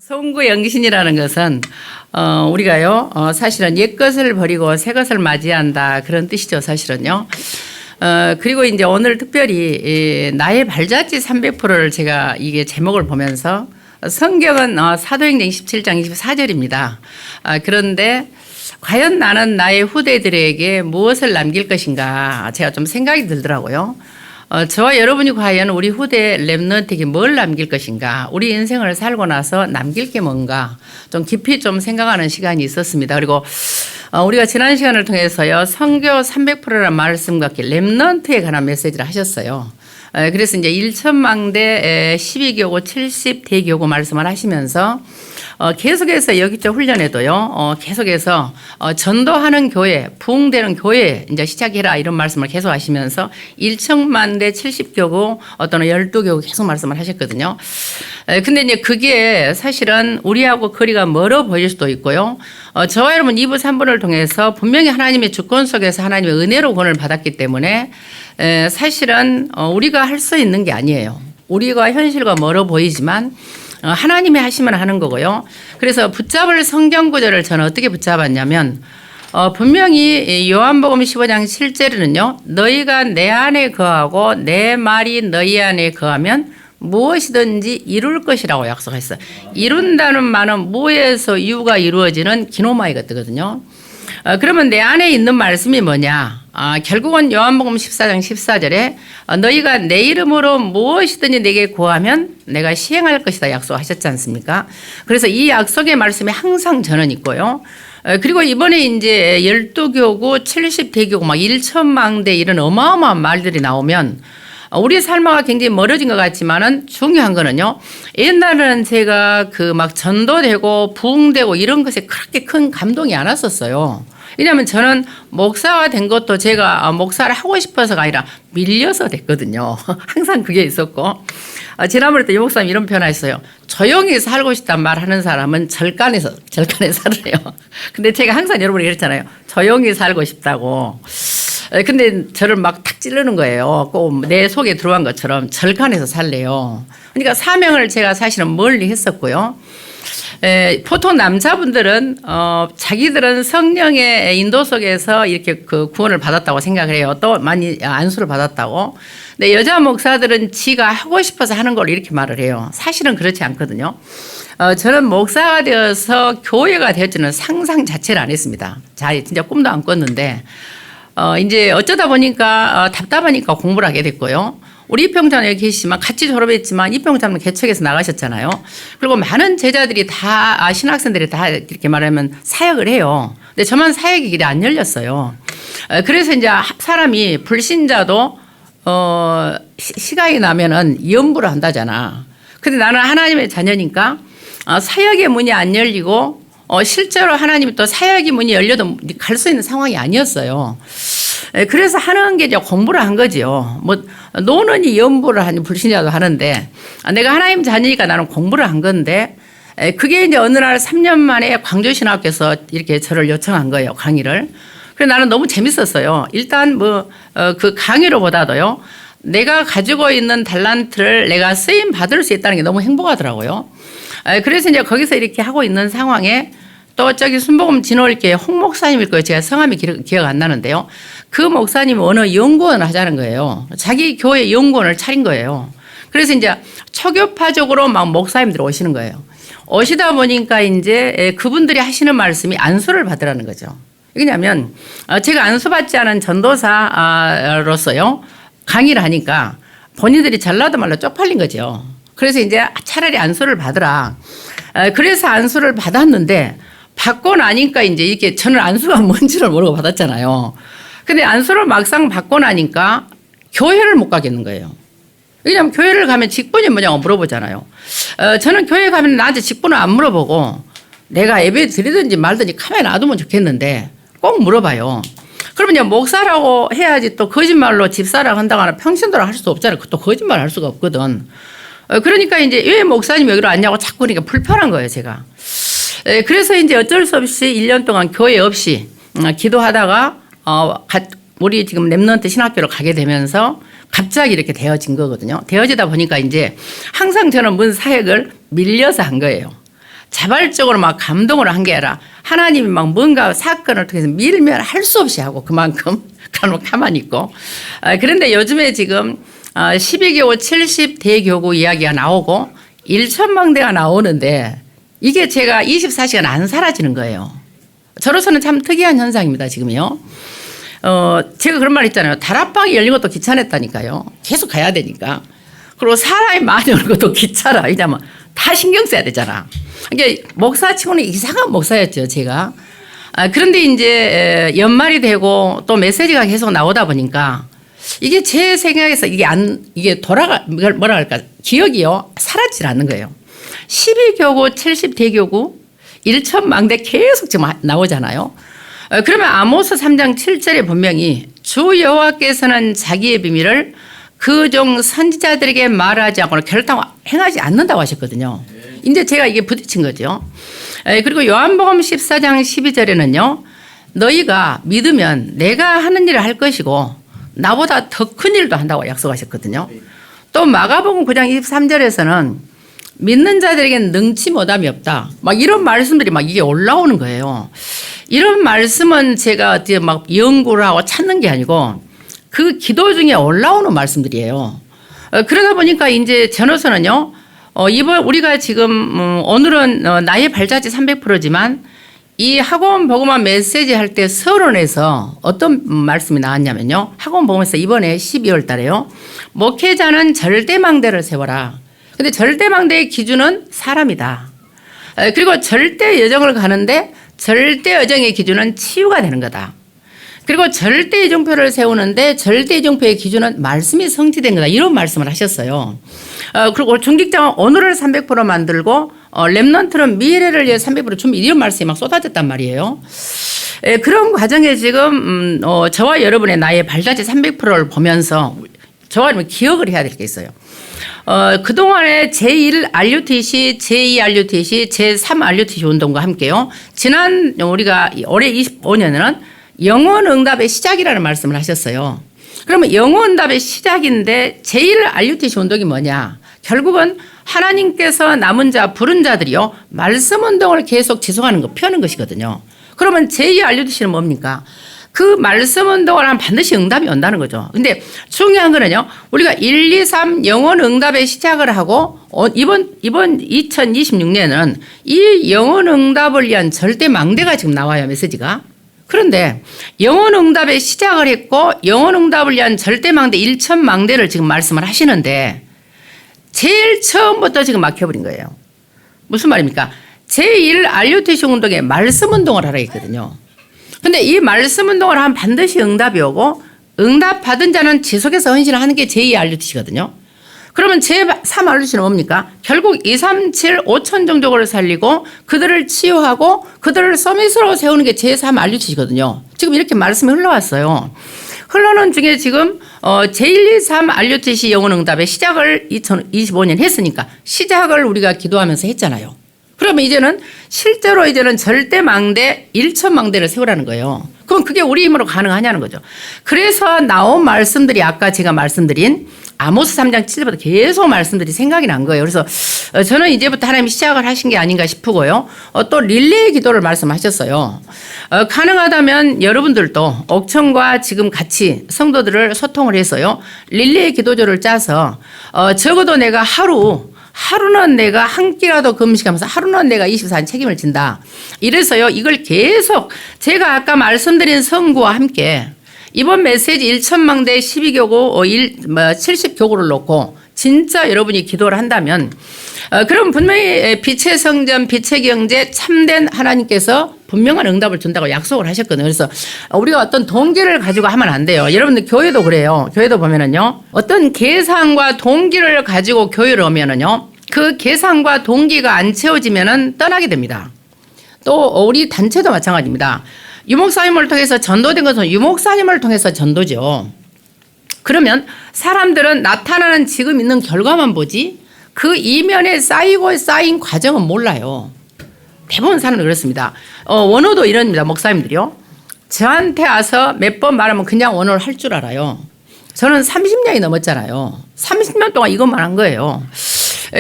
송구영신이라는 것은 우리가요 사실은 옛것을 버리고 새것을 맞이한다 그런 뜻이죠 사실은요. 그리고 이제 오늘 특별히 나의 발자취 300%를 제가 이게 제목을 보면서 성경은 사도행전 17장 24절입니다. 그런데 과연 나는 나의 후대들에게 무엇을 남길 것인가 제가 좀 생각이 들더라고요. 저와 여러분이 과연 우리 후대 랩런트에게 뭘 남길 것인가, 우리 인생을 살고 나서 남길 게 뭔가 좀 깊이 좀 생각하는 시간이 있었습니다. 그리고 우리가 지난 시간을 통해서요 선교 300%라는 말씀과 같이 랩런트에 관한 메시지를 하셨어요. 그래서 이제 1천망대 12교구 70대교구 말씀을 하시면서 계속해서 여기저 훈련에도요 계속해서 전도하는 교회, 부흥되는 교회 이제 시작해라 이런 말씀을 계속 하시면서 1천만대 70교구 어떤 12교구 계속 말씀을 하셨거든요. 근데 이제 그게 사실은 우리하고 거리가 멀어 보일 수도 있고요. 저와 여러분 2부 3부를 통해서 분명히 하나님의 주권 속에서 하나님의 은혜로 구원을 받았기 때문에 사실은 우리가 할 수 있는 게 아니에요. 우리가 현실과 멀어 보이지만 하나님이 하시면 하는 거고요. 그래서 붙잡을 성경 구절을 저는 어떻게 붙잡았냐면 분명히 요한복음 15장 7절에는요. 너희가 내 안에 거하고 내 말이 너희 안에 거하면 무엇이든지 이룰 것이라고 약속했어요. 이룬다는 말은 무에서 유가 이루어지는 기노마이가 뜨거든요. 그러면 내 안에 있는 말씀이 뭐냐? 결국은 요한복음 14장 14절에 너희가 내 이름으로 무엇이든지 내게 구하면 내가 시행할 것이다 약속하셨지 않습니까? 그래서 이 약속의 말씀이 항상 저는 있고요. 그리고 이번에 이제 12교구 70대교구 막 1천망대 이런 어마어마한 말들이 나오면 우리 삶과 굉장히 멀어진 것 같지만은 중요한 거는요. 옛날에는 제가 그 막 전도되고 부흥되고 이런 것에 그렇게 큰 감동이 안 왔었어요. 왜냐하면 저는 목사가 된 것도 제가 목사를 하고 싶어서가 아니라 밀려서 됐거든요. 항상 그게 있었고. 지난번에 또 이 목사님 이런 표현하셨어요. 조용히 살고 싶단 말 하는 사람은 절간에 살아요. 근데 제가 항상 여러분이 그랬잖아요. 조용히 살고 싶다고. 근데 저를 막 탁 찌르는 거예요. 꼭 내 속에 들어간 것처럼 절간에서 살래요. 그러니까 사명을 제가 사실은 멀리 했었고요. 보통 남자분들은 자기들은 성령의 인도 속에서 이렇게 그 구원을 받았다고 생각을 해요. 또 많이 안수를 받았다고. 근데 여자 목사들은 지가 하고 싶어서 하는 걸 이렇게 말을 해요. 사실은 그렇지 않거든요. 저는 목사가 되어서 교회가 되었지는 상상 자체를 안 했습니다. 진짜 꿈도 안 꿨는데 이제 어쩌다 보니까 답답하니까 공부를 하게 됐고요. 우리 이평장 여기 계시지만 같이 졸업했지만 이평장은 개척해서 나가셨잖아요. 그리고 많은 제자들이 다 신학생들이 다 이렇게 말하면 사역을 해요. 근데 저만 사역의 길이 안 열렸어요. 그래서 이제 사람이 불신자도 시간이 나면은 연부를 한다잖아. 근데 나는 하나님의 자녀니까 사역의 문이 안 열리고 실제로 하나님이 또 사역의 문이 열려도 갈 수 있는 상황이 아니었어요. 그래서 하는 게 이제 공부를 한 거지요. 뭐 노는 연부를 하니 불신자도 하는데 내가 하나님 자녀니까 나는 공부를 한 건데 그게 이제 어느 날 3년 만에 광주신학교에서 이렇게 저를 요청한 거예요. 강의를. 그래서 나는 너무 재밌었어요. 일단 뭐 그 강의로보다도요. 내가 가지고 있는 달란트를 내가 쓰임 받을 수 있다는 게 너무 행복하더라고요. 그래서 이제 거기서 이렇게 하고 있는 상황에 또 저기 순복음 진월교회 홍 목사님일 거예요. 제가 성함이 기억 안 나는데요. 그 목사님이 어느 연구원을 하자는 거예요. 자기 교회 연구원을 차린 거예요. 그래서 이제 초교파적으로 막 목사님들 오시는 거예요. 오시다 보니까 이제 그분들이 하시는 말씀이 안수를 받으라는 거죠. 왜냐하면 제가 안수받지 않은 전도사로서요. 강의를 하니까 본인들이 잘나도 말로 쪽팔린 거죠. 그래서 이제 차라리 안수를 받으라. 그래서 안수를 받았는데 받고 나니까 이제 이렇게 저는 안수가 뭔지를 모르고 받았잖아요. 근데 안수를 막상 받고 나니까 교회를 못 가겠는 거예요. 왜냐하면 교회를 가면 직분이 뭐냐고 물어보잖아요. 저는 교회 가면 나한테 직분을 안 물어보고 내가 예배 드리든지 말든지 가만히 놔두면 좋겠는데 꼭 물어봐요. 그러면 이제 목사라고 해야지 또 거짓말로 집사라고 한다거나 평신도라고 할 수 없잖아요. 또 거짓말 할 수가 없거든. 그러니까 이제 왜 목사님 여기로 왔냐고 자꾸 그러니까 불편한 거예요, 제가. 그래서 이제 어쩔 수 없이 1년 동안 교회 없이 기도하다가 우리 지금 랩런트 신학교로 가게 되면서 갑자기 이렇게 되어진 거거든요. 되어지다 보니까 이제 항상 저는 문 사역을 밀려서 한 거예요. 자발적으로 막 감동을 한 게 아니라 하나님이 막 뭔가 사건을 통해서 밀면 할 수 없이 하고 그만큼 가만히 있고. 그런데 요즘에 지금 12개국 70대교구 이야기가 나오고 1천망대가 나오는데 이게 제가 24시간 안 사라지는 거예요. 저로서는 참 특이한 현상입니다, 지금요. 제가 그런 말 있잖아요. 다락방이 열린 것도 귀찮았다니까요. 계속 가야 되니까. 그리고 사람이 많이 오는 것도 귀찮아. 왜냐면 다 신경 써야 되잖아. 이게 목사 치고는 이상한 목사였죠, 제가. 그런데 이제 연말이 되고 또 메시지가 계속 나오다 보니까 이게 제 생각에서 이게 뭐라 할까. 기억이요. 사라지질 않는 거예요. 12교구, 70대교구, 1천망대 계속 지금 나오잖아요. 그러면 아모스 3장 7절에 분명히 주 여호와께서는 자기의 비밀을 그 종 선지자들에게 말하지 않고는 결단 행하지 않는다고 하셨거든요. 이제 제가 이게 부딪힌 거죠. 그리고 요한복음 14장 12절에는요. 너희가 믿으면 내가 하는 일을 할 것이고 나보다 더 큰 일도 한다고 약속하셨거든요. 또 마가복음 9장 23절에서는 믿는 자들에게는 능치 못함이 없다. 막 이런 말씀들이 막 이게 올라오는 거예요. 이런 말씀은 제가 어떻게 막 연구를 하고 찾는 게 아니고 그 기도 중에 올라오는 말씀들이에요. 그러다 보니까 이제 저로서는요, 이번 우리가 지금, 오늘은 나의 발자취 300%지만 이 학원 복음화 메시지 할 때 서론에서 어떤 말씀이 나왔냐면요. 학원 복음에서 이번에 12월 달에요. 목회자는 절대망대를 세워라. 근데 절대망대의 기준은 사람이다. 그리고 절대 여정을 가는데 절대 여정의 기준은 치유가 되는 거다. 그리고 절대 이정표를 세우는데 절대 이정표의 기준은 말씀이 성취된 거다. 이런 말씀을 하셨어요. 그리고 중직자는 오늘을 300% 만들고 렘넌트는 미래를 위해 300% 준비 이런 말씀이 막 쏟아졌단 말이에요. 그런 과정에 지금 저와 여러분의 나의 발자취 300%를 보면서 저와 여러분 기억을 해야 될 게 있어요. 그동안에 제1 RUTC, 제2 RUTC, 제3 RUTC 운동과 함께요. 지난 우리가 올해 25년에는 영혼응답의 시작이라는 말씀을 하셨어요. 그러면 영혼응답의 시작인데 제1 RUTC 운동이 뭐냐. 결국은 하나님께서 남은 자, 부른 자들이요. 말씀 운동을 계속 지속하는 거, 펴는 것이거든요. 그러면 제2 RUTC는 뭡니까? 그 말씀 운동을 하면 반드시 응답이 온다는 거죠. 근데 중요한 거는요. 우리가 1, 2, 3 영혼 응답의 시작을 하고 이번 2026년에는 이 영혼 응답을 위한 절대 망대가 지금 나와요. 메시지가. 그런데 영혼응답에 시작을 했고 영혼응답을 위한 절대망대 1천망대를 지금 말씀을 하시는데 제일 처음부터 지금 막혀버린 거예요. 무슨 말입니까? 제1 RUTC 운동에 말씀 운동을 하라 했거든요. 근데 이 말씀 운동을 하면 반드시 응답이 오고 응답 받은 자는 지속해서 헌신을 하는 게 제2 RUTC거든요. 그러면 제3 RUTC는 뭡니까? 결국 2, 3, 7, 5천 종족을 살리고 그들을 치유하고 그들을 서밋으로 세우는 게 제3 RUTC거든요. 지금 이렇게 말씀이 흘러왔어요. 흘러는 중에 지금 제1, 2, 3 RUTC 영혼응답의 시작을 2025년 했으니까 시작을 우리가 기도하면서 했잖아요. 그러면 이제는 실제로 이제는 절대망대 1천망대를 세우라는 거예요. 그럼 그게 우리 힘으로 가능하냐는 거죠. 그래서 나온 말씀들이 아까 제가 말씀드린 아모스 3장 7절부터 계속 말씀들이 생각이 난 거예요. 그래서 저는 이제부터 하나님이 시작을 하신 게 아닌가 싶고요. 또 릴레이 기도를 말씀하셨어요. 가능하다면 여러분들도 옥천과 지금 같이 성도들을 소통을 해서요. 릴레이 기도조를 짜서 적어도 내가 하루는 내가 한 끼라도 금식하면서 하루는 내가 24시간 책임을 진다. 이래서요. 이걸 계속 제가 아까 말씀드린 성구와 함께 이번 메시지 1천망대 12교구 70교구를 놓고 진짜 여러분이 기도를 한다면 그럼 분명히 빛의 성전 빛의 경제 참된 하나님께서 분명한 응답을 준다고 약속을 하셨거든요. 그래서 우리가 어떤 동기를 가지고 하면 안 돼요. 여러분들 교회도 그래요. 교회도 보면은요. 어떤 계산과 동기를 가지고 교회를 오면은요. 그 계산과 동기가 안 채워지면은 떠나게 됩니다. 또 우리 단체도 마찬가지입니다. 유목사님을 통해서 전도된 것은 유목사님을 통해서 전도죠. 그러면 사람들은 나타나는 지금 있는 결과만 보지 그 이면에 쌓이고 쌓인 과정은 몰라요. 대부분 사람들 그렇습니다. 원어도 이럽니다. 목사님들이요. 저한테 와서 몇 번 말하면 그냥 원어를 할 줄 알아요. 저는 30년이 넘었잖아요. 30년 동안 이것만 한 거예요.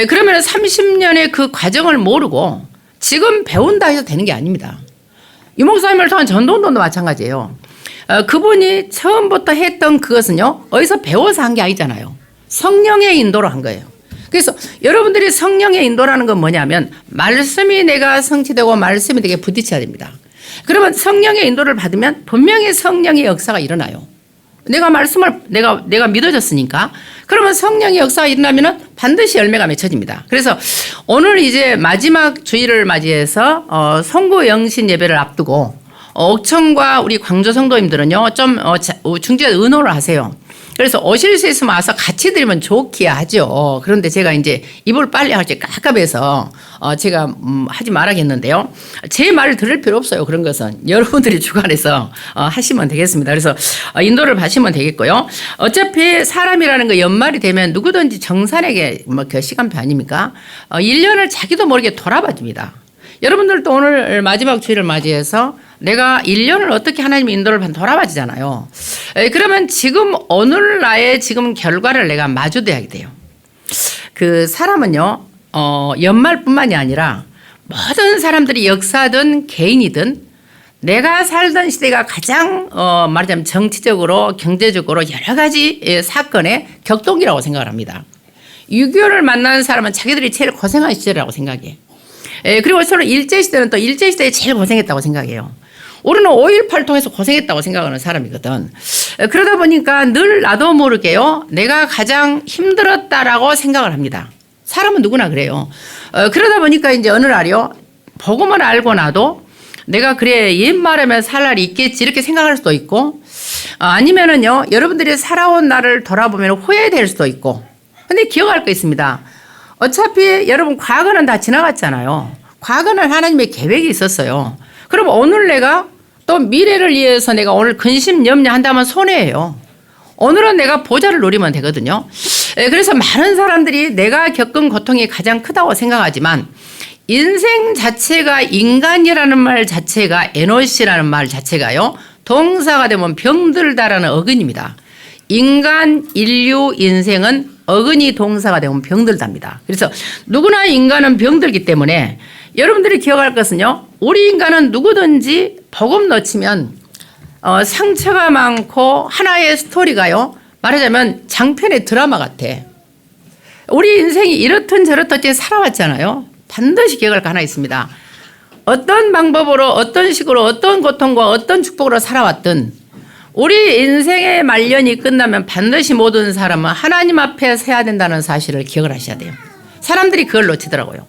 그러면 30년의 그 과정을 모르고 지금 배운다 해서 되는 게 아닙니다. 유 목사님을 통한 전도운동도 마찬가지예요. 그분이 처음부터 했던 그것은요, 어디서 배워서 한 게 아니잖아요. 성령의 인도로 한 거예요. 그래서 여러분들이 성령의 인도라는 건 뭐냐면 말씀이 내가 성취되고 말씀이 내게 부딪혀야 됩니다. 그러면 성령의 인도를 받으면 분명히 성령의 역사가 일어나요. 내가 말씀을 내가 믿어졌으니까 그러면 성령의 역사가 일어나면은 반드시 열매가 맺혀집니다. 그래서 오늘 이제 마지막 주일을 맞이해서 송구 영신 예배를 앞두고 옥천과 우리 광주 성도님들은요 좀 중지에 의논을 하세요. 그래서 오실 수 있으면 와서 같이 드리면 좋기야 하죠. 그런데 제가 이제 입을 빨리 할지 깝깝해서 제가 하지 말아야겠는데요. 제 말을 들을 필요 없어요. 그런 것은 여러분들이 주관해서 하시면 되겠습니다. 그래서 인도를 받으시면 되겠고요. 어차피 사람이라는 거 연말이 되면 누구든지 정산에게 그 시간표 아닙니까? 1년을 자기도 모르게 돌아봐 줍니다. 여러분들도 오늘 마지막 주일을 맞이해서 내가 1년을 어떻게 하나님의 인도를 돌아봐지잖아요. 그러면 지금 오늘 나의 지금 결과를 내가 마주대야 돼요. 그 사람은요, 연말뿐만이 아니라 모든 사람들이 역사든 개인이든 내가 살던 시대가 가장 말하자면 정치적으로 경제적으로 여러 가지 사건의 격동기라고 생각을 합니다. 6.25를 만나는 사람은 자기들이 제일 고생한 시절이라고 생각해. 그리고 서로 일제시대는 또 일제시대에 제일 고생했다고 생각해요. 우리는 5.18 통해서 고생했다고 생각하는 사람이거든. 그러다 보니까 늘 나도 모르게요. 내가 가장 힘들었다라고 생각을 합니다. 사람은 누구나 그래요. 그러다 보니까 이제 어느 날이요. 복음을 알고 나도 내가 그래 옛말하면 살 날이 있겠지 이렇게 생각할 수도 있고 아니면은요. 여러분들이 살아온 날을 돌아보면 후회될 수도 있고 근데 기억할 거 있습니다. 어차피 여러분 과거는 다 지나갔잖아요. 과거는 하나님의 계획이 있었어요. 그럼 오늘 내가 또 미래를 위해서 내가 오늘 근심 염려한다면 손해예요. 오늘은 내가 보좌를 누리면 되거든요. 그래서 많은 사람들이 내가 겪은 고통이 가장 크다고 생각하지만 인생 자체가 인간이라는 말 자체가 에노시라는 말 자체가요. 동사가 되면 병들다라는 어근입니다. 인간, 인류, 인생은 어근이 동사가 되면 병들답니다. 그래서 누구나 인간은 병들기 때문에 여러분들이 기억할 것은요. 우리 인간은 누구든지 복음 놓치면 상처가 많고 하나의 스토리가요. 말하자면 장편의 드라마 같아. 우리 인생이 이렇든 저렇든 살아왔잖아요. 반드시 기억할 거 하나 있습니다. 어떤 방법으로 어떤 식으로 어떤 고통과 어떤 축복으로 살아왔든 우리 인생의 말년이 끝나면 반드시 모든 사람은 하나님 앞에 서야 된다는 사실을 기억을 하셔야 돼요. 사람들이 그걸 놓치더라고요.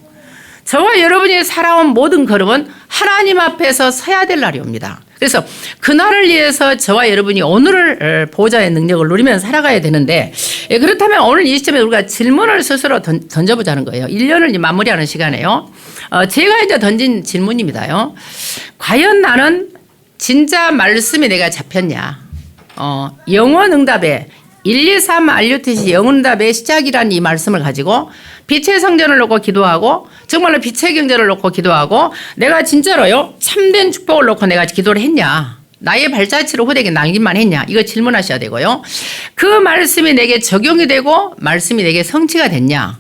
저와 여러분이 살아온 모든 걸음은 하나님 앞에서 서야 될 날이 옵니다. 그래서 그날을 위해서 저와 여러분이 오늘을 보호자의 능력을 누리면서 살아가야 되는데 그렇다면 오늘 이 시점에 우리가 질문을 스스로 던져보자는 거예요. 1년을 마무리하는 시간에요. 제가 이제 던진 질문입니다요. 과연 나는 진짜 말씀이 내가 잡혔냐? 영원 응답에 123 RUTC 영원 응답의 시작이라는 이 말씀을 가지고 빛의 성전을 놓고 기도하고 정말로 빛의 경제를 놓고 기도하고 내가 진짜로요 참된 축복을 놓고 내가 기도를 했냐? 나의 발자취를 후대에게 남기만 했냐? 이거 질문하셔야 되고요. 그 말씀이 내게 적용이 되고 말씀이 내게 성취가 됐냐?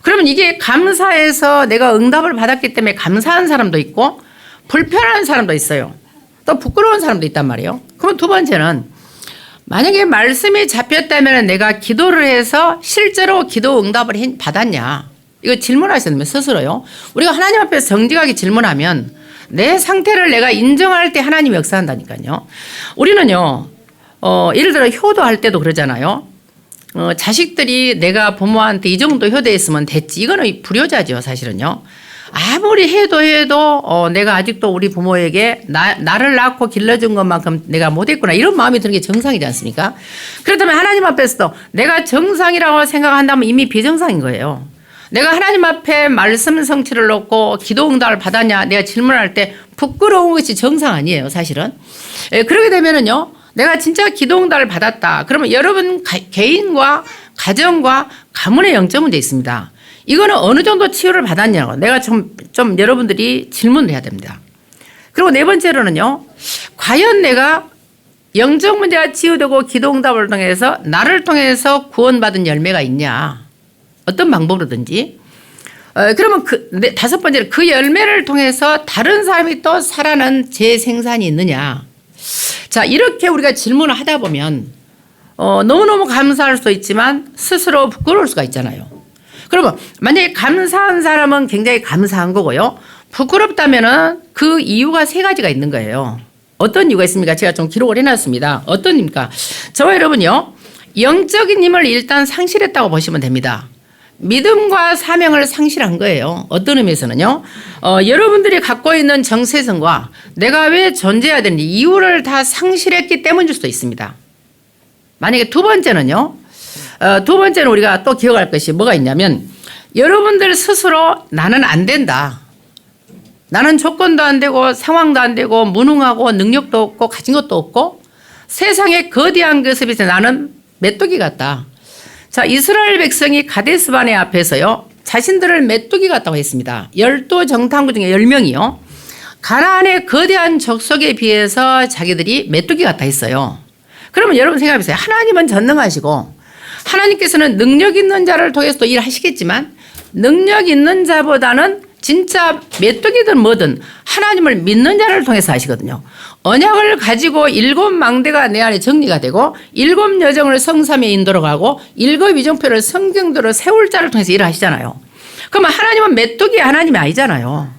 그러면 이게 감사해서 내가 응답을 받았기 때문에 감사한 사람도 있고 불편한 사람도 있어요. 또 부끄러운 사람도 있단 말이에요. 그럼 두 번째는 만약에 말씀이 잡혔다면 내가 기도를 해서 실제로 기도 응답을 받았냐. 이거 질문하셔야 됩니다. 스스로요. 우리가 하나님 앞에서 정직하게 질문하면 내 상태를 내가 인정할 때 하나님이 역사한다니까요. 우리는요. 예를 들어 효도할 때도 그러잖아요. 자식들이 내가 부모한테 이 정도 효도했으면 됐지. 이거는 불효자죠 사실은요. 아무리 해도 내가 아직도 우리 부모에게 나를 낳고 길러준 것만큼 내가 못했구나 이런 마음이 드는 게 정상이지 않습니까? 그렇다면 하나님 앞에서도 내가 정상이라고 생각한다면 이미 비정상인 거예요. 내가 하나님 앞에 말씀 성취를 놓고 기도 응답을 받았냐 내가 질문할 때 부끄러운 것이 정상 아니에요 사실은. 그렇게 되면은요 내가 진짜 기도 응답을 받았다. 그러면 여러분 개인과 가정과 가문의 영적 문제 있습니다. 이거는 어느 정도 치유를 받았냐고 내가 좀 여러분들이 질문을 해야 됩니다. 그리고 네 번째로는요. 과연 내가 영적 문제가 치유되고 기도응답을 통해서 나를 통해서 구원받은 열매가 있냐. 어떤 방법으로든지. 그러면 다섯 번째로 그 열매를 통해서 다른 사람이 또 살아난 재생산이 있느냐. 자, 이렇게 우리가 질문을 하다 보면 너무너무 감사할 수 있지만 스스로 부끄러울 수가 있잖아요. 그러면 만약에 감사한 사람은 굉장히 감사한 거고요. 부끄럽다면은 그 이유가 세 가지가 있는 거예요. 어떤 이유가 있습니까? 제가 좀 기록을 해놨습니다. 어떤 입니까? 저와 여러분요, 영적인 힘을 일단 상실했다고 보시면 됩니다. 믿음과 사명을 상실한 거예요. 어떤 의미에서는요, 여러분들이 갖고 있는 정체성과 내가 왜 존재해야 되는지 이유를 다 상실했기 때문일 수도 있습니다. 만약에 두 번째는요, 두 번째는 우리가 또 기억할 것이 뭐가 있냐면, 여러분들 스스로 나는 안 된다. 나는 조건도 안 되고 상황도 안 되고 무능하고 능력도 없고 가진 것도 없고 세상에 거대한 것에 비해서 나는 메뚜기 같다. 자, 이스라엘 백성이 가데스 바네 앞에서요, 자신들을 메뚜기 같다고 했습니다. 12정탐구 중에 10명이요. 가나안의 거대한 족속에 비해서 자기들이 메뚜기 같다 했어요. 그러면 여러분 생각해보세요. 하나님은 전능하시고 하나님께서는 능력 있는 자를 통해서도 일하시겠지만 능력 있는 자보다는 진짜 메뚜기든 뭐든 하나님을 믿는 자를 통해서 하시거든요. 언약을 가지고 7 망대가 내 안에 정리가 되고 7 여정을 성삼에 인도로 가고 7 이정표를 성경대로 세울 자를 통해서 일을 하시잖아요. 그러면 하나님은 메뚜기 하나님이 아니잖아요.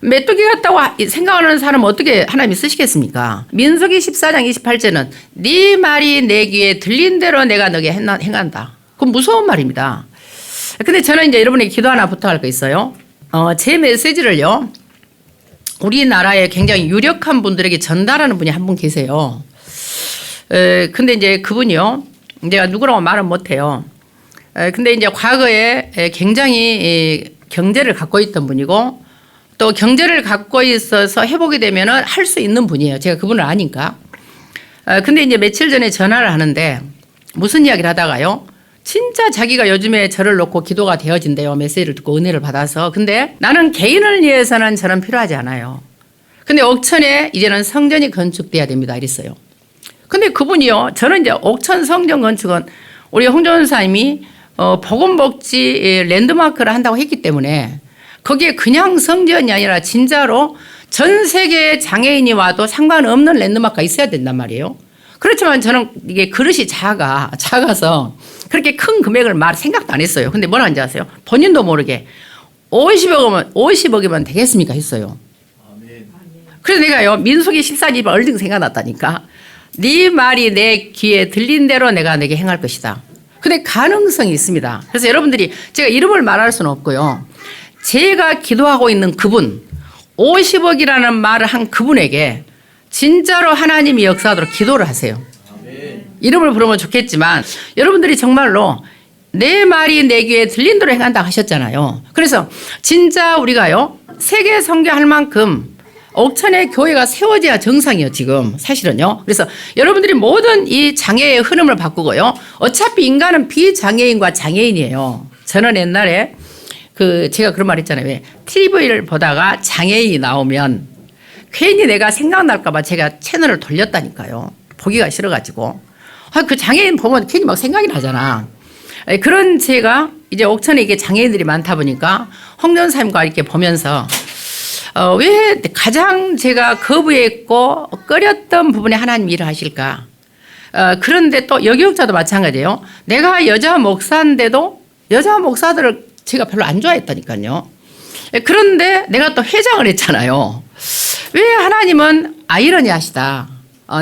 메뚜기 같다고 생각하는 사람은 어떻게 하나님이 쓰시겠습니까? 민수기 14장 28절은 네 말이 내 귀에 들린 대로 내가 너에게 행한다. 그건 무서운 말입니다. 근데 저는 이제 여러분에게 기도 하나 부탁할 거 있어요. 제 메시지를요, 우리나라에 굉장히 유력한 분들에게 전달하는 분이 한 분 계세요. 근데 이제 그분이요, 내가 누구라고 말은 못해요. 근데 이제 과거에 굉장히 경제를 갖고 있던 분이고 또 경제를 갖고 있어서 해보게 되면은 할 수 있는 분이에요. 제가 그분을 아니까. 근데 이제 며칠 전에 전화를 하는데 무슨 이야기를 하다가요, 진짜 자기가 요즘에 저를 놓고 기도가 되어진대요. 메시지를 듣고 은혜를 받아서. 근데 나는 개인을 위해서는 저는 필요하지 않아요. 근데 옥천에 이제는 성전이 건축돼야 됩니다. 이랬어요. 근데 그분이요, 저는 이제 옥천 성전 건축은 우리 홍전사님이 보건복지 랜드마크를 한다고 했기 때문에 거기에 그냥 성전이 아니라 진짜로 전 세계의 장애인이 와도 상관없는 랜드마크가 있어야 된단 말이에요. 그렇지만 저는 이게 그릇이 작아서 그렇게 큰 금액을 생각도 안 했어요. 근데 뭐라 하는지 아세요? 본인도 모르게 50억이면 되겠습니까? 했어요. 그래서 내가요, 민수기 14집 얼른 생각났다니까. 네 말이 내 귀에 들린 대로 내가 내게 행할 것이다. 근데 가능성이 있습니다. 그래서 여러분들이 제가 이름을 말할 수는 없고요. 제가 기도하고 있는 그분, 50억이라는 말을 한 그분에게 진짜로 하나님이 역사하도록 기도를 하세요. 이름을 부르면 좋겠지만 여러분들이 정말로 내 말이 내 귀에 들린 대로 행한다 하셨잖아요. 그래서 진짜 우리가요, 세계 선교할 만큼 옥천의 교회가 세워져야 정상이에요, 지금 사실은요. 그래서 여러분들이 모든 이 장애의 흐름을 바꾸고요. 어차피 인간은 비장애인과 장애인이에요. 저는 옛날에 제가 그런 말 했잖아요. 왜? TV를 보다가 장애인이 나오면 괜히 내가 생각날까봐 제가 채널을 돌렸다니까요. 보기가 싫어가지고. 그 장애인 보면 괜히 막 생각이 나잖아. 그런 제가 이제 옥천에 이게 장애인들이 많다 보니까 홍전사님과 이렇게 보면서 왜 가장 제가 거부했고 꺼렸던 부분에 하나님 일을 하실까? 그런데 또 여기역자도 마찬가지예요. 내가 여자 목사인데도 여자 목사들을 제가 별로 안 좋아했다니까요. 그런데 내가 또 회장을 했잖아요. 왜 하나님은 아이러니하시다.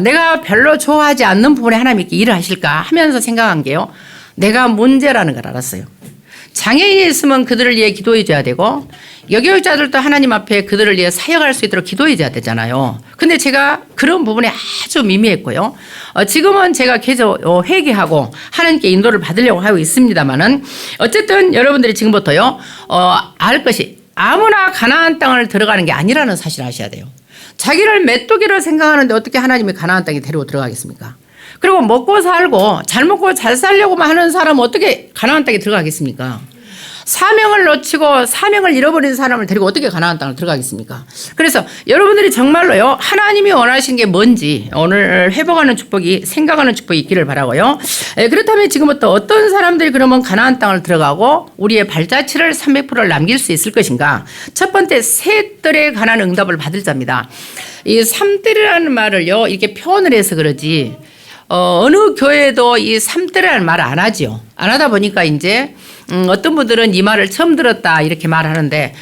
내가 별로 좋아하지 않는 부분에 하나님이 이렇게 일을 하실까 하면서 생각한 게요, 내가 문제라는 걸 알았어요. 장애인이 있으면 그들을 위해 기도해 줘야 되고 여교육자들도 하나님 앞에 그들을 위해 사역할 수 있도록 기도해 줘야 되잖아요. 근데 제가 그런 부분에 아주 미미했고요. 지금은 제가 계속 회개하고 하나님께 인도를 받으려고 하고 있습니다만은 어쨌든 여러분들이 지금부터요, 알 것이 아무나 가나안 땅을 들어가는 게 아니라는 사실을 아셔야 돼요. 자기를 메뚜기로 생각하는데 어떻게 하나님이 가나안 땅에 데리고 들어가겠습니까? 그리고 먹고 살고 잘 먹고 잘 살려고만 하는 사람은 어떻게 가나안 땅에 들어가겠습니까? 사명을 놓치고 사명을 잃어버린 사람을 데리고 어떻게 가나안 땅을 들어가겠습니까? 그래서 여러분들이 정말로요, 하나님이 원하시는 게 뭔지 오늘 회복하는 축복이, 생각하는 축복이 있기를 바라고요. 그렇다면 지금부터 어떤 사람들이 그러면 가나안 땅을 들어가고 우리의 발자취를 300%를 남길 수 있을 것인가? 첫 번째, 셋들에 관한 응답을 받을 자입니다. 이 3들이라는 말을요, 이렇게 표현을 해서 그러지, 어느 교회도 이 3들이라는 말을 안 하지요. 안 하다 보니까 이제 어떤 분들은 이 말을 처음 들었다 이렇게 말하는데,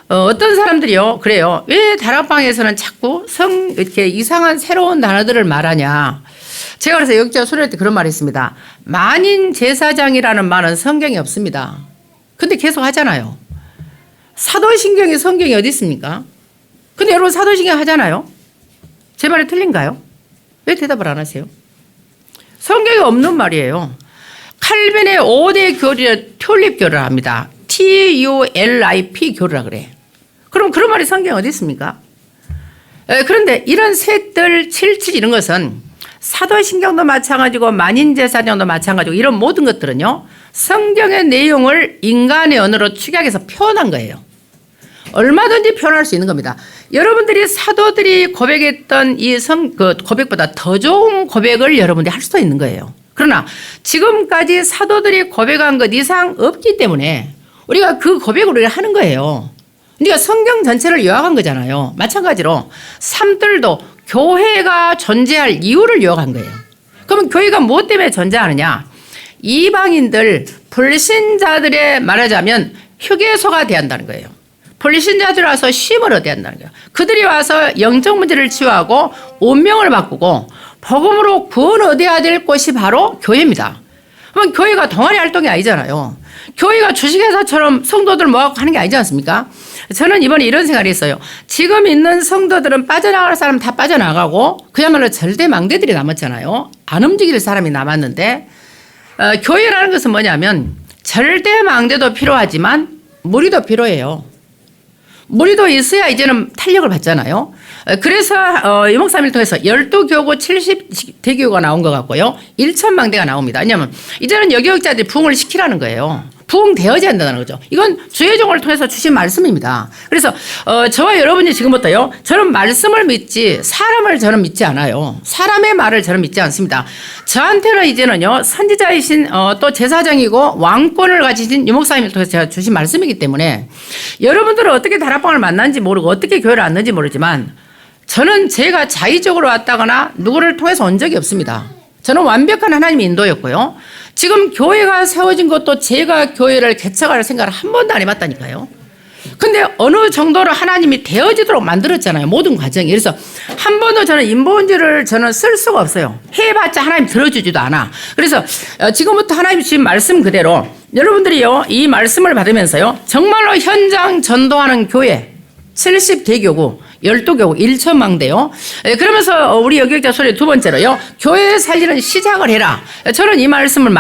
어떤 사람들이요, 그래요. 왜 다락방에서는 자꾸 이렇게 이상한 새로운 단어들을 말하냐. 제가 그래서 역자 소리할 때 그런 말이 있습니다. 만인 제사장이라는 말은 성경에 없습니다. 근데 계속 하잖아요. 사도신경에 성경이 어디 있습니까? 근데 여러분 사도신경 하잖아요. 제 말이 틀린가요? 왜 대답을 안 하세요? 성경에 없는 말이에요. 칼빈의 5대 교리를 튤립 교리라 합니다. TULIP 교리라 그래. 그럼 그런 말이 성경에 어디 있습니까? 그런데 이런 셋들, 77 이런 것은 사도신경도 마찬가지고 만인제사장도 마찬가지고 이런 모든 것들은요, 성경의 내용을 인간의 언어로 축약해서 표현한 거예요. 얼마든지 표현할 수 있는 겁니다. 여러분들이 사도들이 고백했던 그 고백보다 더 좋은 고백을 여러분들이 할 수도 있는 거예요. 그러나 지금까지 사도들이 고백한 것 이상 없기 때문에 우리가 그 고백을 우리가 하는 거예요. 그러니까 성경 전체를 요약한 거잖아요. 마찬가지로 3들도 교회가 존재할 이유를 요약한 거예요. 그러면 교회가 무엇 때문에 존재하느냐? 이방인들, 불신자들의 말하자면 휴게소가 돼야 한다는 거예요. 불신자들이 와서 쉼을 얻어야 한다는 거예요. 그들이 와서 영적 문제를 치유하고 운명을 바꾸고 복음으로 구원 얻어야 될 곳이 바로 교회입니다. 그러면 교회가 동아리 활동이 아니잖아요. 교회가 주식회사처럼 성도들 모아서 하는 게 아니지 않습니까? 저는 이번에 이런 생각이 있어요. 지금 있는 성도들은 빠져나갈 사람 다 빠져나가고 그야말로 절대 망대들이 남았잖아요. 안 움직일 사람이 남았는데, 교회라는 것은 뭐냐면 절대 망대도 필요하지만 무리도 필요해요. 무리도 있어야 이제는 탄력을 받잖아요. 그래서 이 목사님을 통해서 12교구 70대교가 나온 것 같고요. 1천망대가 나옵니다. 왜냐하면 이제는 여교육자들이 부흥을 시키라는 거예요. 부흥되어야 한다는 거죠. 이건 주의 종을 통해서 주신 말씀입니다. 그래서 저와 여러분이 지금부터요, 저는 말씀을 믿지 사람을 저는 믿지 않아요. 사람의 말을 저는 믿지 않습니다. 저한테는 이제는요, 선지자이신 또 제사장이고 왕권을 가지신 유 목사님을 통해서 제가 주신 말씀이기 때문에 여러분들은 어떻게 다락방을 만났는지 모르고 어떻게 교회를 왔는지 모르지만 저는 제가 자의적으로 왔다거나 누구를 통해서 온 적이 없습니다. 저는 완벽한 하나님의 인도였고요. 지금 교회가 세워진 것도 제가 교회를 개척할 생각을 한 번도 안 해봤다니까요. 근데 어느 정도로 하나님이 되어지도록 만들었잖아요. 모든 과정이. 그래서 한 번도 저는 인본주의를 저는 쓸 수가 없어요. 해봤자 하나님 들어주지도 않아. 그래서 지금부터 하나님이 주신 말씀 그대로 여러분들이요, 이 말씀을 받으면서요, 정말로 현장 전도하는 교회 70대교구 12교구 1천망대요. 그러면서 우리 여기역자 소리 두 번째로요, 교회 살리는 시작을 해라. 저는 이 말씀을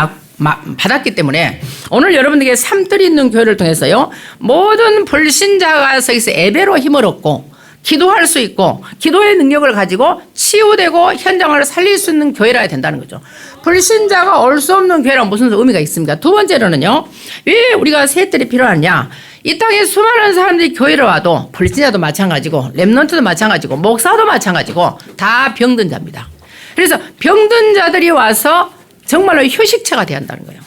받았기 때문에 오늘 여러분들에게 3들이 있는 교회를 통해서요, 모든 불신자가 서기서 예배로 힘을 얻고 기도할 수 있고 기도의 능력을 가지고 치유되고 현장을 살릴 수 있는 교회라야 된다는 거죠. 불신자가 올 수 없는 교회란 무슨 의미가 있습니까? 두 번째로는요, 왜 우리가 셋들이 필요하냐? 이 땅에 수많은 사람들이 교회를 와도 불신자도 마찬가지고 렘넌트도 마찬가지고 목사도 마찬가지고 다 병든 자입니다. 그래서 병든 자들이 와서 정말로 휴식처가 돼야 한다는 거예요.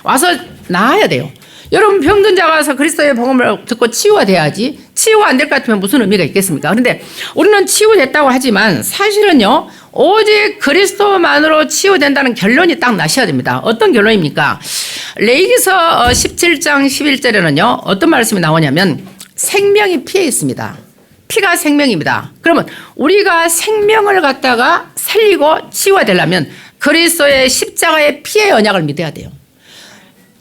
와서 나아야 돼요. 여러분, 병든 자가 와서 그리스도의 복음을 듣고 치유가 돼야지, 치유가 안 될 것 같으면 무슨 의미가 있겠습니까? 그런데 우리는 치유됐다고 하지만 사실은요, 오직 그리스도만으로 치유된다는 결론이 딱 나셔야 됩니다. 어떤 결론입니까? 레위기서 17장 11절에는요 어떤 말씀이 나오냐면 생명이 피에 있습니다. 피가 생명입니다. 그러면 우리가 생명을 갖다가 살리고 치유가 되려면 그리스도의 십자가의 피의 언약을 믿어야 돼요.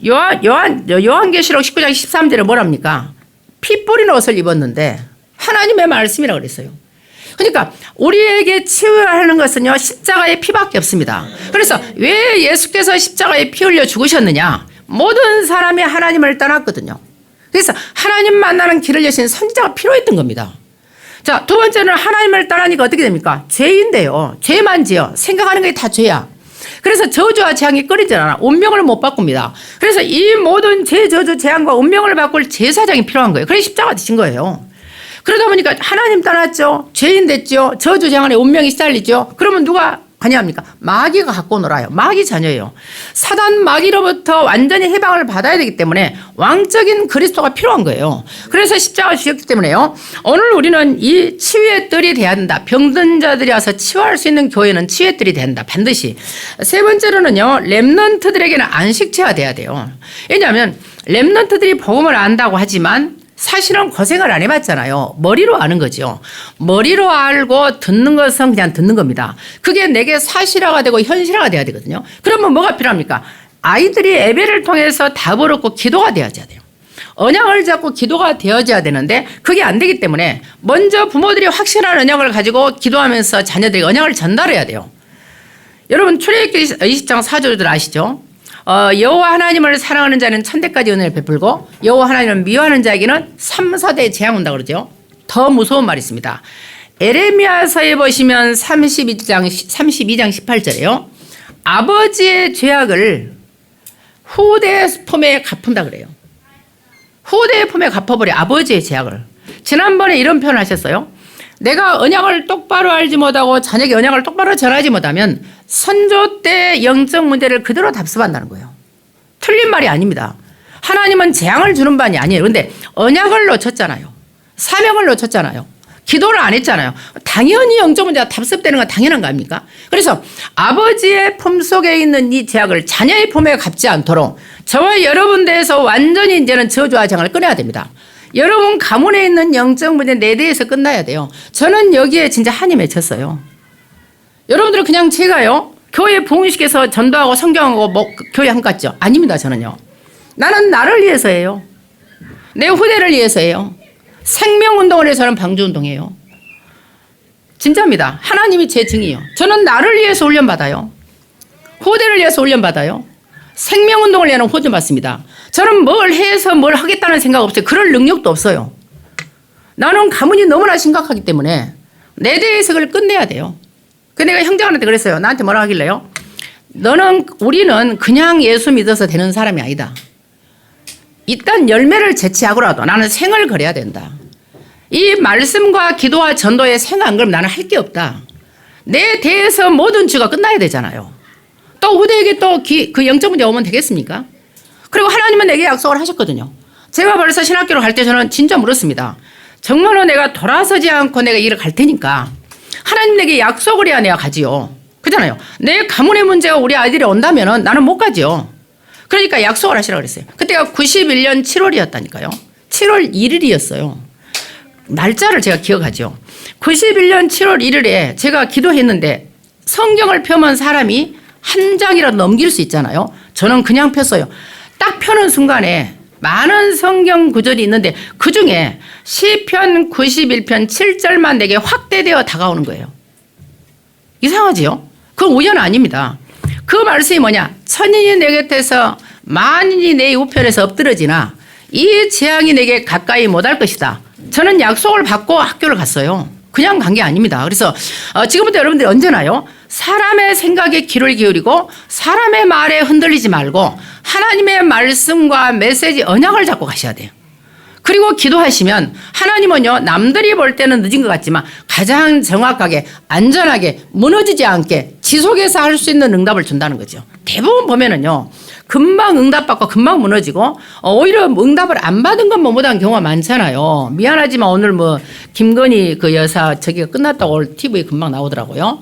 요한계시록 19장 13절에 뭐랍니까? 피 뿌린 옷을 입었는데 하나님의 말씀이라고 그랬어요. 그러니까 우리에게 치유하는 것은요, 십자가의 피밖에 없습니다. 그래서 왜 예수께서 십자가에 피 흘려 죽으셨느냐? 모든 사람이 하나님을 떠났거든요. 그래서 하나님 만나는 길을 여신 선지자가 필요했던 겁니다. 자, 두 번째는 하나님을 떠나니까 어떻게 됩니까? 죄인데요. 죄만 지어. 생각하는 게 다 죄야. 그래서 저주와 재앙이 끊이질 않아. 운명을 못 바꿉니다. 그래서 이 모든 저주, 재앙과 운명을 바꿀 제사장이 필요한 거예요. 그래서 십자가 지신 거예요. 그러다 보니까 하나님 떠났죠. 죄인 됐죠. 저주, 재앙 안에 운명이 시달리죠. 그러면 누가 관여합니까? 마귀가 갖고 놀아요. 마귀 자녀예요. 사단 마귀로부터 완전히 해방을 받아야 되기 때문에 왕적인 그리스도가 필요한 거예요. 그래서 십자가를 주셨기 때문에요. 오늘 우리는 이 치유의 뜰이 돼야 된다. 병든 자들이 와서 치유할 수 있는 교회는 치유의 뜰이 된다. 반드시. 세 번째로는요. 렘넌트들에게는 안식처가 돼야 돼요. 왜냐하면 렘넌트들이 복음을 안다고 하지만 사실은 고생을 안 해봤잖아요. 머리로 아는 거죠. 머리로 알고 듣는 것은 그냥 듣는 겁니다. 그게 내게 사실화가 되고 현실화가 돼야 되거든요. 그러면 뭐가 필요합니까? 아이들이 예배를 통해서 답을 얻고 기도가 되어져야 돼요. 언약을 잡고 기도가 되어져야 되는데 그게 안 되기 때문에 먼저 부모들이 확실한 언약을 가지고 기도하면서 자녀들에게 언약을 전달해야 돼요. 여러분 출애굽기 20장 4절들 아시죠? 여호와 하나님을 사랑하는 자는 천대까지 은혜를 베풀고 여호와 하나님을 미워하는 자에게는 3, 4대의 재앙 온다고 그러죠. 더 무서운 말이 있습니다. 에레미야서에 보시면 32장 18절에요. 아버지의 죄악을 후대의 품에 갚은다 그래요. 후대의 품에 갚아버려. 아버지의 죄악을. 지난번에 이런 표현을 하셨어요. 내가 언약을 똑바로 알지 못하고 자녀에게 언약을 똑바로 전하지 못하면 선조 때 영적 문제를 그대로 답습한다는 거예요. 틀린 말이 아닙니다. 하나님은 재앙을 주는 반이 아니에요. 그런데 언약을 놓쳤잖아요. 사명을 놓쳤잖아요. 기도를 안 했잖아요. 당연히 영적 문제가 답습되는 건 당연한 거 아닙니까? 그래서 아버지의 품속에 있는 이 죄악을 자녀의 품에 갚지 않도록 저와 여러분 대해서 완전히 이제는 저주와 재앙을 끊어야 됩니다. 여러분 가문에 있는 영적 문제 내 대해서 끝나야 돼요. 저는 여기에 진짜 한이 맺혔어요. 여러분들은 그냥 제가요 교회 부흥식에서 전도하고 성경하고 교회 한 것 같죠? 아닙니다. 저는요. 나는 나를 위해서 해요. 내 후대를 위해서 해요. 생명운동을 해서 저는 방주운동해요. 진짜입니다. 하나님이 제 증이에요. 저는 나를 위해서 훈련받아요. 후대를 위해서 훈련받아요. 생명운동을 위한 후대 받습니다. 저는 뭘 해서 뭘 하겠다는 생각 없어요. 그럴 능력도 없어요. 나는 가문이 너무나 심각하기 때문에 내 대해서 그걸 끝내야 돼요. 그래서 내가 형제한테 그랬어요. 나한테 뭐라 하길래요? 우리는 그냥 예수 믿어서 되는 사람이 아니다. 일단 열매를 제치하고라도 나는 생을 걸어야 된다. 이 말씀과 기도와 전도에 생 안 걸으면 나는 할 게 없다. 내 대해서 모든 주가 끝나야 되잖아요. 또 후대에게 또 그 영적 문제 오면 되겠습니까? 그리고 하나님은 내게 약속을 하셨거든요. 제가 벌써 신학교로 갈 때 저는 진짜 물었습니다. 정말로 내가 돌아서지 않고 내가 일을 갈 테니까 하나님 내게 약속을 해야 내가 가지요. 그잖아요. 내 가문의 문제가 우리 아이들이 온다면 나는 못 가지요. 그러니까 약속을 하시라고 그랬어요. 그때가 91년 7월이었다니까요. 7월 1일이었어요. 날짜를 제가 기억하죠. 91년 7월 1일에 제가 기도했는데 성경을 펴면 사람이 한 장이라도 넘길 수 있잖아요. 저는 그냥 폈어요. 딱 펴는 순간에 많은 성경 구절이 있는데 그중에 시편 91편 7절만 내게 확대되어 다가오는 거예요. 이상하지요? 그건 우연 아닙니다. 그 말씀이 뭐냐? 천인이 내 곁에서 만인이 내 우편에서 엎드러지나 이 재앙이 내게 가까이 못할 것이다. 저는 약속을 받고 학교를 갔어요. 그냥 간 게 아닙니다. 그래서 지금부터 여러분들이 언제나요? 사람의 생각에 귀를 기울이고 사람의 말에 흔들리지 말고 하나님의 말씀과 메시지 언약을 잡고 가셔야 돼요. 그리고 기도하시면 하나님은요 남들이 볼 때는 늦은 것 같지만 가장 정확하게 안전하게 무너지지 않게 지속해서 할 수 있는 응답을 준다는 거죠. 대부분 보면은요 금방 응답받고 금방 무너지고 오히려 응답을 안 받은 것만 못한 경우가 많잖아요. 미안하지만 오늘 김건희 그 여사 저기가 끝났다고 오늘 TV에 금방 나오더라고요.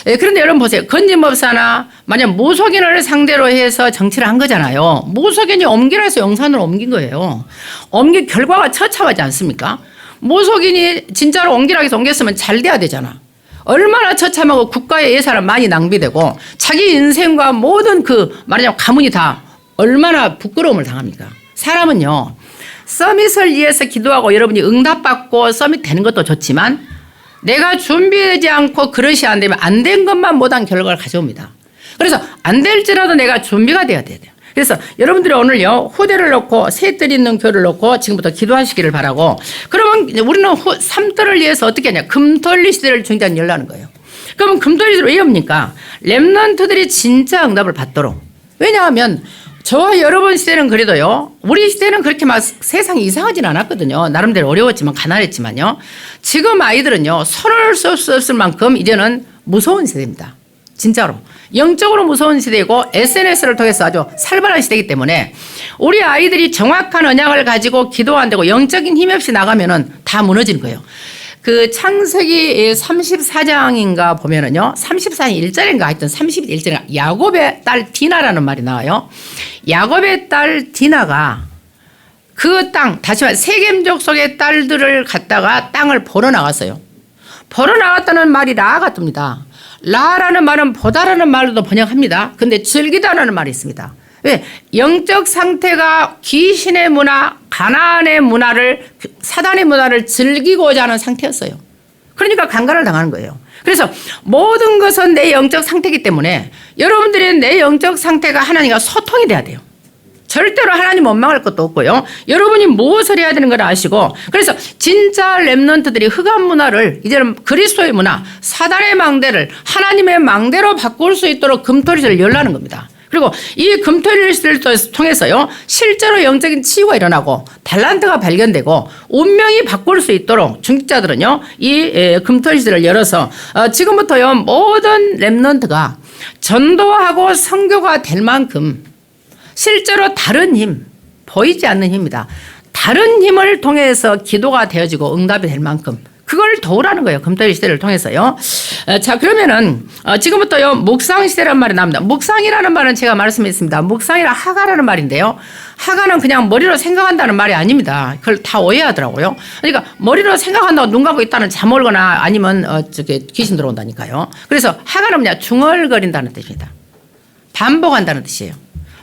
예, 그런데 여러분 보세요. 건진법사나 만약 무속인을 상대로 해서 정치를 한 거잖아요. 무속인이 옮기라서 용산으로 옮긴 거예요. 옮긴 결과가 처참하지 않습니까? 무속인이 진짜로 옮기라 해서 옮겼으면 잘 돼야 되잖아. 얼마나 처참하고 국가의 예산은 많이 낭비되고 자기 인생과 모든 말하자면 가문이 다 얼마나 부끄러움을 당합니까? 사람은요 서밋을 위해서 기도하고 여러분이 응답받고 서밋 되는 것도 좋지만 내가 준비되지 않고 그릇이 안 되면 안 된 것만 못한 결과를 가져옵니다. 그래서 안 될지라도 내가 준비가 돼야 돼요. 그래서 여러분들이 오늘요 후대를 놓고 셋들 있는 교를 놓고 지금부터 기도하시기를 바라고 그러면 우리는 삼들을 위해서 어떻게 하냐 금토일리 시대를 중단 열라는 거예요. 그러면 금토일이 왜 옵니까? 렘넌트들이 진짜 응답을 받도록. 왜냐하면 저와 여러분 시대는 그래도요. 우리 시대는 그렇게 막 세상이 이상하진 않았거든요. 나름대로 어려웠지만 가난했지만요. 지금 아이들은요. 손을 쓸 수 없을 만큼 이제는 무서운 세대입니다. 진짜로. 영적으로 무서운 시대이고 SNS를 통해서 아주 살벌한 시대이기 때문에 우리 아이들이 정확한 언약을 가지고 기도 안 되고 영적인 힘 없이 나가면은 다 무너지는 거예요. 그 창세기 34장인가 보면은요. 34장 1절인가 하여튼 31절인가 야곱의 딸 디나라는 말이 나와요. 야곱의 딸 디나가 그 땅, 다시 말해 세겜족 속의 딸들을 갖다가 땅을 보러 나갔어요. 보러 나갔다는 말이 라가 뜹니다. 라라는 말은 보다라는 말로도 번역합니다. 근데 즐기다라는 말이 있습니다. 왜? 영적 상태가 귀신의 문화, 가나안의 문화를, 사단의 문화를 즐기고자 하는 상태였어요. 그러니까 강간을 당하는 거예요. 그래서 모든 것은 내 영적 상태이기 때문에 여러분들의 내 영적 상태가 하나님과 소통이 돼야 돼요. 절대로 하나님 원망할 것도 없고요. 여러분이 무엇을 해야 되는 걸 아시고 그래서 진짜 렘넌트들이 흑암 문화를 이제는 그리스도의 문화, 사단의 망대를 하나님의 망대로 바꿀 수 있도록 금토리를 열라는 겁니다. 그리고 이 금토리를 통해서요. 실제로 영적인 치유가 일어나고 달란트가 발견되고 운명이 바꿀 수 있도록 중직자들은요. 이 금토리를 열어서 지금부터요. 모든 렘넌트가 전도하고 선교가 될 만큼 실제로 다른 힘, 보이지 않는 힘입니다. 다른 힘을 통해서 기도가 되어지고 응답이 될 만큼 그걸 도우라는 거예요. 금토일 시대를 통해서요. 자, 그러면은 지금부터요. 묵상 시대라는 말이 나옵니다. 묵상이라는 말은 제가 말씀했습니다. 묵상이라 하가라는 말인데요. 하가는 그냥 머리로 생각한다는 말이 아닙니다. 그걸 다 오해하더라고요. 그러니까 머리로 생각한다고 눈 감고 있다는 잠 올거나 아니면 귀신 들어온다니까요. 그래서 하가는 뭐냐? 중얼거린다는 뜻입니다. 반복한다는 뜻이에요.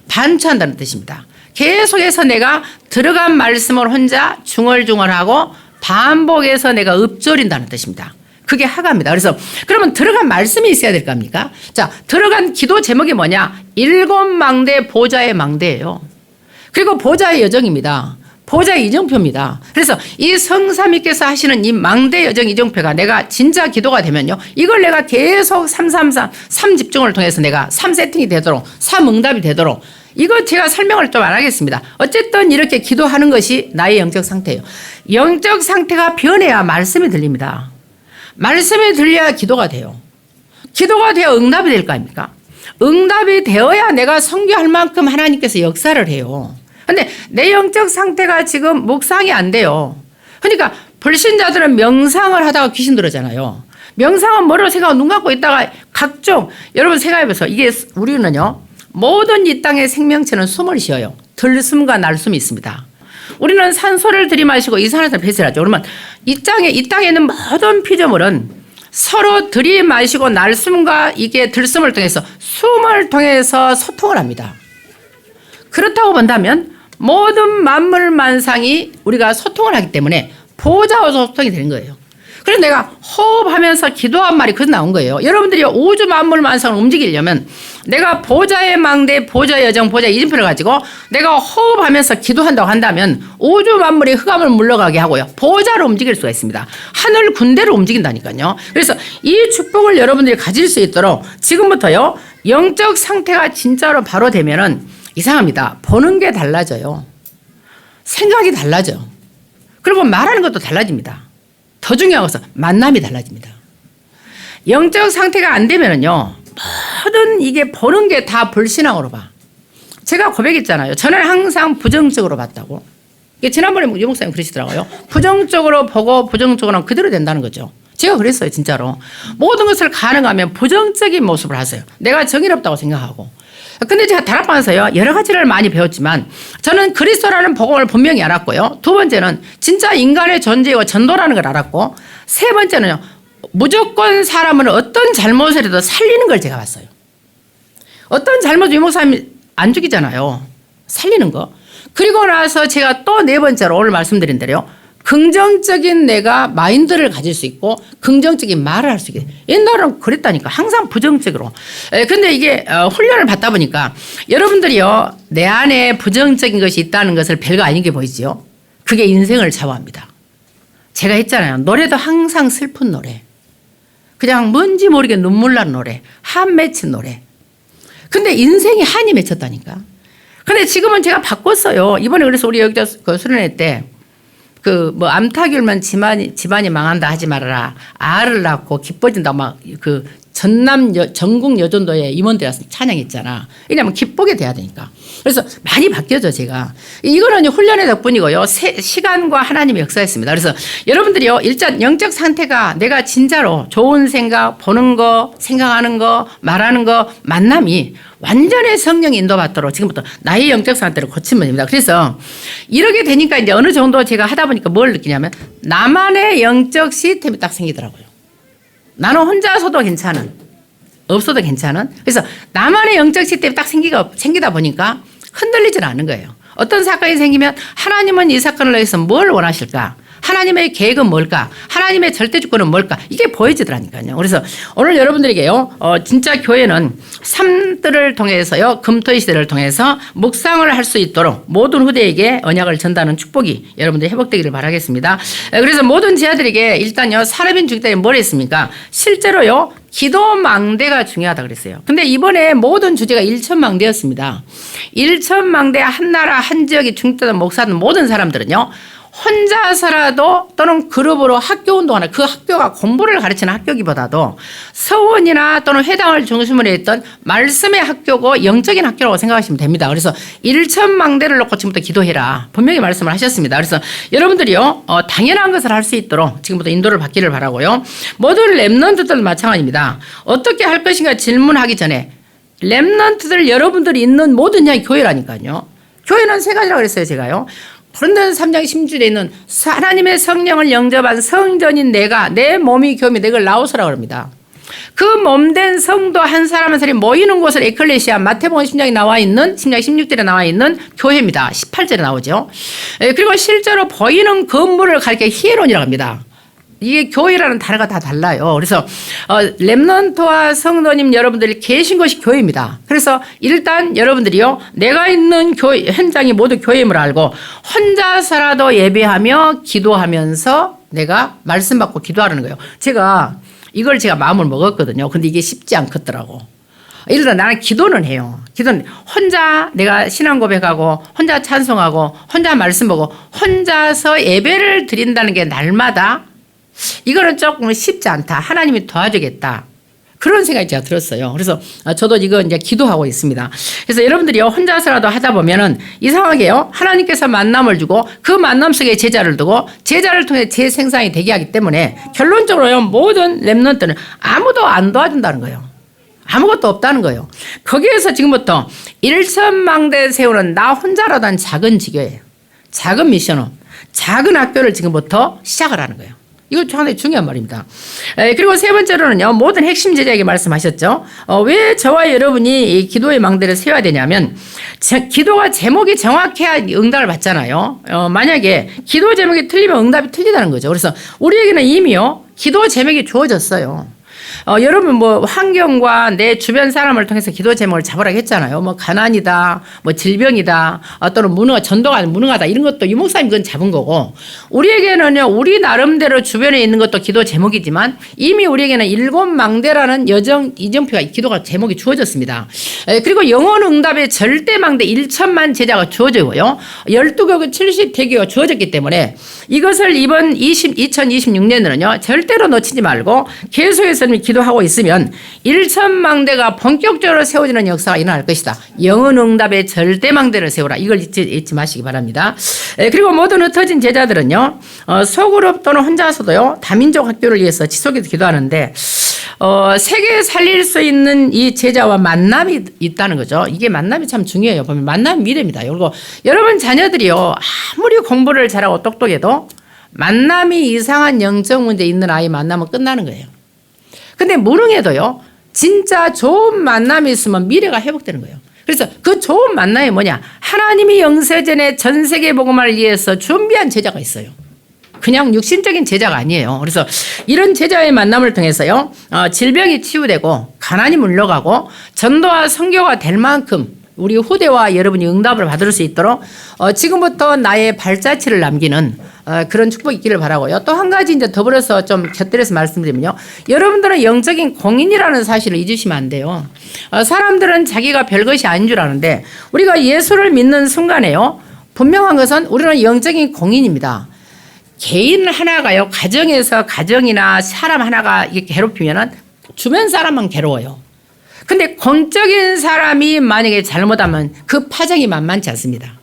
반추한다는 뜻입니다. 계속해서 내가 들어간 말씀을 혼자 중얼중얼하고 반복해서 내가 읊조린다는 뜻입니다. 그게 하가입니다. 그래서 그러면 들어간 말씀이 있어야 될 거 아닙니까? 자, 들어간 기도 제목이 뭐냐? 7망대 보좌의 망대예요. 그리고 보좌의 여정입니다. 보좌의 이정표입니다. 그래서 이 성삼위께서 하시는 이 망대 여정 이정표가 내가 진짜 기도가 되면요. 이걸 내가 계속 3 집중을 통해서 내가 3세팅이 되도록 3응답이 되도록 이거 제가 설명을 좀 안 하겠습니다. 어쨌든 이렇게 기도하는 것이 나의 영적 상태예요. 영적 상태가 변해야 말씀이 들립니다. 말씀이 들려야 기도가 돼요. 기도가 되어 응답이 될 거 아닙니까? 응답이 되어야 내가 선교할 만큼 하나님께서 역사를 해요. 근데 내 영적 상태가 지금 묵상이 안 돼요. 그러니까 불신자들은 명상을 하다가 귀신 들어잖아요. 명상은 머리로 생각하고 눈 감고 있다가 각종 여러분 생각해보세요. 이게 우리는요. 모든 이 땅의 생명체는 숨을 쉬어요. 들숨과 날숨이 있습니다. 우리는 산소를 들이마시고 이산화탄을 배출하죠. 그러면 이 땅에 있는 모든 피조물은 서로 들이마시고 날숨과 이게 들숨을 통해서 숨을 통해서 소통을 합니다. 그렇다고 본다면 모든 만물 만상이 우리가 소통을 하기 때문에 보좌와 소통이 되는 거예요. 그래서 내가 호흡하면서 기도한 말이 그래서 나온 거예요. 여러분들이 우주 만물 만상을 움직이려면 내가 보좌의 망대, 보좌의 여정, 보좌의 이정표를 가지고 내가 호흡하면서 기도한다고 한다면 우주 만물이 흑암을 물러가게 하고요. 보좌를 움직일 수가 있습니다. 하늘 군대를 움직인다니까요. 그래서 이 축복을 여러분들이 가질 수 있도록 지금부터요. 영적 상태가 진짜로 바로 되면은 이상합니다. 보는 게 달라져요. 생각이 달라져. 그리고 말하는 것도 달라집니다. 더 중요한 것은 만남이 달라집니다. 영적 상태가 안 되면은요, 모든 이게 보는 게 다 불신앙으로 봐. 제가 고백했잖아요. 저는 항상 부정적으로 봤다고. 지난번에 유 목사님 그러시더라고요. 부정적으로 보고 부정적으로 하면 그대로 된다는 거죠. 제가 그랬어요, 진짜로. 모든 것을 가능하면 부정적인 모습을 하세요. 내가 정의롭다고 생각하고. 근데 제가 다락방에서요, 여러 가지를 많이 배웠지만 저는 그리스도라는 복음을 분명히 알았고요. 두 번째는 진짜 인간의 존재와 전도라는 걸 알았고, 세 번째는요, 무조건 사람은 어떤 잘못을 해도 살리는 걸 제가 봤어요. 어떤 잘못을 유목사님이 안 죽이잖아요. 살리는 거. 그리고 나서 제가 또 네 번째로 오늘 말씀드린 대로요. 긍정적인 내가 마인드를 가질 수 있고 긍정적인 말을 할 수 있게. 옛날은 그랬다니까. 항상 부정적으로. 근데 이게 훈련을 받다 보니까 여러분들이요. 내 안에 부정적인 것이 있다는 것을 별거 아닌 게 보이지요. 그게 인생을 좌우합니다. 제가 했잖아요. 노래도 항상 슬픈 노래. 그냥 뭔지 모르게 눈물 나는 노래, 한 맺힌 노래. 근데 인생이 한이 맺혔다니까. 근데 지금은 제가 바꿨어요. 이번에 그래서 우리 여기다 그 수련회 때 그 뭐 암탉 울면 집안이 망한다 하지 말아라. 알을 낳고 기뻐진다 막 그 전국 여전도에 임원들이 와서 찬양했잖아. 왜냐하면 기쁘게 돼야 되니까. 그래서 많이 바뀌어져 제가. 이거는 훈련의 덕분이고요. 시간과 하나님의 역사였습니다. 그래서 여러분들이요. 일단 영적 상태가 내가 진짜로 좋은 생각, 보는 거, 생각하는 거, 말하는 거, 만남이 완전히 성령 인도받도록 지금부터 나의 영적 상태를 고치면 됩니다. 그래서 이렇게 되니까 이제 어느 정도 제가 하다 보니까 뭘 느끼냐면 나만의 영적 시스템이 딱 생기더라고요. 나는 혼자서도 괜찮은, 없어도 괜찮은. 그래서 나만의 영적 시스템이 딱 생기다 보니까 흔들리질 않은 거예요. 어떤 사건이 생기면 하나님은 이 사건을 위해서 뭘 원하실까? 하나님의 계획은 뭘까? 하나님의 절대 주권은 뭘까? 이게 보여지더라니까요. 그래서 오늘 여러분들에게요, 진짜 교회는 삶들을 통해서요, 금토의 시대를 통해서 묵상을 할 수 있도록 모든 후대에게 언약을 전다는 축복이 여러분들이 회복되기를 바라겠습니다. 그래서 모든 제자들에게 일단요, 사람인 중대에 뭘 했습니까? 실제로요, 기도망대가 중요하다 그랬어요. 근데 이번에 모든 주제가 일천망대였습니다. 일천망대 한 나라 한 지역이 중대든 목사든 모든 사람들은요, 혼자서라도 또는 그룹으로 학교 운동하는 그 학교가 공부를 가르치는 학교기보다도 서원이나 또는 회당을 중심으로 했던 말씀의 학교고 영적인 학교라고 생각하시면 됩니다. 그래서 일천망대를 놓고 지금부터 기도해라. 분명히 말씀을 하셨습니다. 그래서 여러분들이요, 당연한 것을 할 수 있도록 지금부터 인도를 받기를 바라고요. 모든 렘넌트들 마찬가지입니다. 어떻게 할 것인가 질문하기 전에 렘넌트들 여러분들이 있는 모든 양이 교회라니까요. 교회는 세 가지라고 그랬어요, 제가요. 고린도전서 3장 16절에 있는 하나님의 성령을 영접한 성전인 내가 내 몸이 교회며 내걸 나오소라고 합니다. 그 몸된 성도 한 사람 한 사람이 모이는 곳을 에클레시아 마태복음 10장에 나와 있는 10장 16절에 나와 있는 교회입니다. 18절에 나오죠. 그리고 실제로 보이는 건물을 가리켜 히에론이라고 합니다. 이게 교회라는 단어가 다 달라요. 그래서 렘넌트와 성도님 여러분들이 계신 것이 교회입니다. 그래서 일단 여러분들이요, 내가 있는 교회 현장이 모두 교회임을 알고 혼자서라도 예배하며 기도하면서 내가 말씀 받고 기도하라는 거예요. 제가 마음을 먹었거든요. 근데 이게 쉽지 않겠더라고. 일단 나는 기도는 해요. 기도는 혼자 내가 신앙 고백하고 혼자 찬송하고 혼자 말씀 보고 혼자서 예배를 드린다는 게 날마다 이거는 조금 쉽지 않다. 하나님이 도와주겠다. 그런 생각이 제가 들었어요. 그래서 저도 이거 이제 기도하고 있습니다. 그래서 여러분들이요, 혼자서라도 하다 보면은 이상하게요, 하나님께서 만남을 주고 그 만남 속에 제자를 두고 제자를 통해 재생산이 되게 하기 때문에 결론적으로요, 모든 렘넌트는 아무도 안 도와준다는 거예요. 아무것도 없다는 거예요. 거기에서 지금부터 일천망대 세우는 나 혼자라도 한 작은 지교예요. 작은 미션업, 작은 학교를 지금부터 시작을 하는 거예요. 이거 상당히 중요한 말입니다. 그리고 세 번째로는요, 모든 핵심 제자에게 말씀하셨죠. 왜 저와 여러분이 이 기도의 망대를 세워야 되냐면, 기도가 제목이 정확해야 응답을 받잖아요. 만약에 기도 제목이 틀리면 응답이 틀리다는 거죠. 그래서 우리에게는 이미요, 기도 제목이 주어졌어요. 여러분 뭐 환경과 내 주변 사람을 통해서 기도 제목을 잡으라고 했잖아요. 뭐 가난이다, 뭐 질병이다, 또는 무능하, 전도가 무능하다 이런 것도 유 목사님 그건 잡은 거고, 우리에게는요, 우리 나름대로 주변에 있는 것도 기도 제목이지만 이미 우리에게는 일곱 망대라는 이정표가 기도가 제목이 주어졌습니다. 그리고 영혼 응답의 절대 망대 1천만 제자가 주어지고요, 12교구 70대교가 주어졌기 때문에 이것을 이번 2026년에는요 절대로 놓치지 말고 계속해서 기도하고 있으면 일천망대가 본격적으로 세워지는 역사가 일어날 것이다. 영혼 응답의 절대망대를 세우라. 이걸 잊지 마시기 바랍니다. 그리고 모든 흩어진 제자들은요, 소그룹 또는 혼자서도요, 다민족 학교를 위해서 지속해서 기도하는데, 세계에 살릴 수 있는 이 제자와 만남이 있다는 거죠. 이게 만남이 참 중요해요. 보면 만남이 미래입니다. 그리고 여러분 자녀들이요, 아무리 공부를 잘하고 똑똑해도 만남이 이상한 영적 문제 있는 아이 만나면 끝나는 거예요. 근데 무능해도요, 진짜 좋은 만남이 있으면 미래가 회복되는 거예요. 그래서 그 좋은 만남이 뭐냐? 하나님이 영세전에 전 세계 복음을 위해서 준비한 제자가 있어요. 그냥 육신적인 제자가 아니에요. 그래서 이런 제자의 만남을 통해서요, 질병이 치유되고 가난이 물러가고 전도와 선교가 될 만큼 우리 후대와 여러분이 응답을 받을 수 있도록 지금부터 나의 발자취를 남기는 그런 축복이 있기를 바라고요. 또 한 가지 이제 더불어서 좀 곁들여서 말씀드리면요. 여러분들은 영적인 공인이라는 사실을 잊으시면 안 돼요. 사람들은 자기가 별것이 아닌 줄 아는데 우리가 예수를 믿는 순간에요. 분명한 것은 우리는 영적인 공인입니다. 개인 하나가요. 가정에서 가정이나 사람 하나가 이렇게 괴롭히면은 주변 사람만 괴로워요. 근데 공적인 사람이 만약에 잘못하면 그 파장이 만만치 않습니다.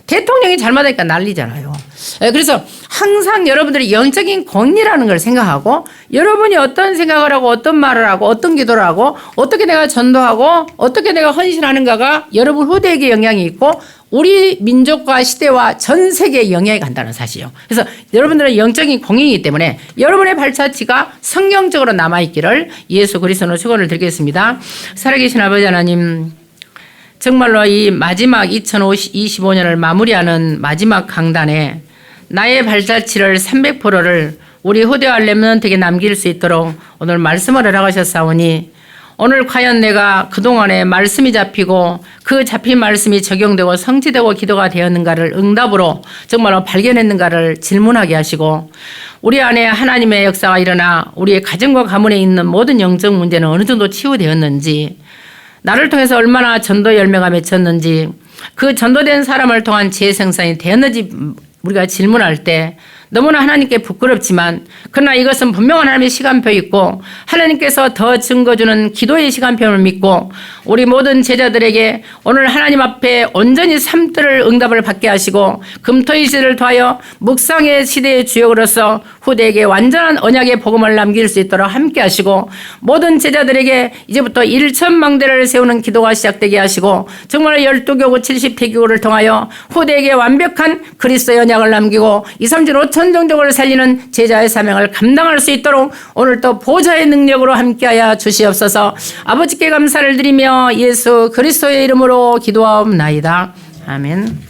대통령이 잘못하니까 난리잖아요. 그래서 항상 여러분들이 영적인 공리라는 걸 생각하고 여러분이 어떤 생각을 하고 어떤 말을 하고 어떤 기도를 하고 어떻게 내가 전도하고 어떻게 내가 헌신하는가가 여러분 후대에게 영향이 있고 우리 민족과 시대와 전 세계에 영향이 간다는 사실이요. 그래서 여러분들은 영적인 공인이기 때문에 여러분의 발자취가 성경적으로 남아있기를 예수 그리스도로 축원을 드리겠습니다. 살아계신 아버지 하나님, 정말로 이 마지막 2025년을 마무리하는 마지막 강단에 나의 발자취를 300%를 우리 후대와 렘넌트에게 남길 수 있도록 오늘 말씀을 허락하셨사오니 오늘 과연 내가 그동안에 말씀이 잡히고 그 잡힌 말씀이 적용되고 성취되고 기도가 되었는가를 응답으로 정말로 발견했는가를 질문하게 하시고 우리 안에 하나님의 역사가 일어나 우리의 가정과 가문에 있는 모든 영적 문제는 어느 정도 치유되었는지 나를 통해서 얼마나 전도 열매가 맺혔는지 그 전도된 사람을 통한 지혜 생산이 되었는지 우리가 질문할 때 너무나 하나님께 부끄럽지만 그러나 이것은 분명한 하나님의 시간표 있고 하나님께서 더 증거 주는 기도의 시간표를 믿고 우리 모든 제자들에게 오늘 하나님 앞에 온전히 삶들을 응답을 받게 하시고 금토일 시대를 통하여 묵상의 시대의 주역으로서 후대에게 완전한 언약의 복음을 남길 수 있도록 함께 하시고 모든 제자들에게 이제부터 1천망대를 세우는 기도가 시작되게 하시고 정말 12교구 70대교구를 통하여 후대에게 완벽한 그리스도의 언약을 남기고 2, 3, 7, 5천 종족을 살리는 제자의 사명을 감당할 수 있도록 오늘 또 보좌의 능력으로 함께하여 주시옵소서. 아버지께 감사를 드리며 예수 그리스도의 이름으로 기도하옵나이다. 아멘.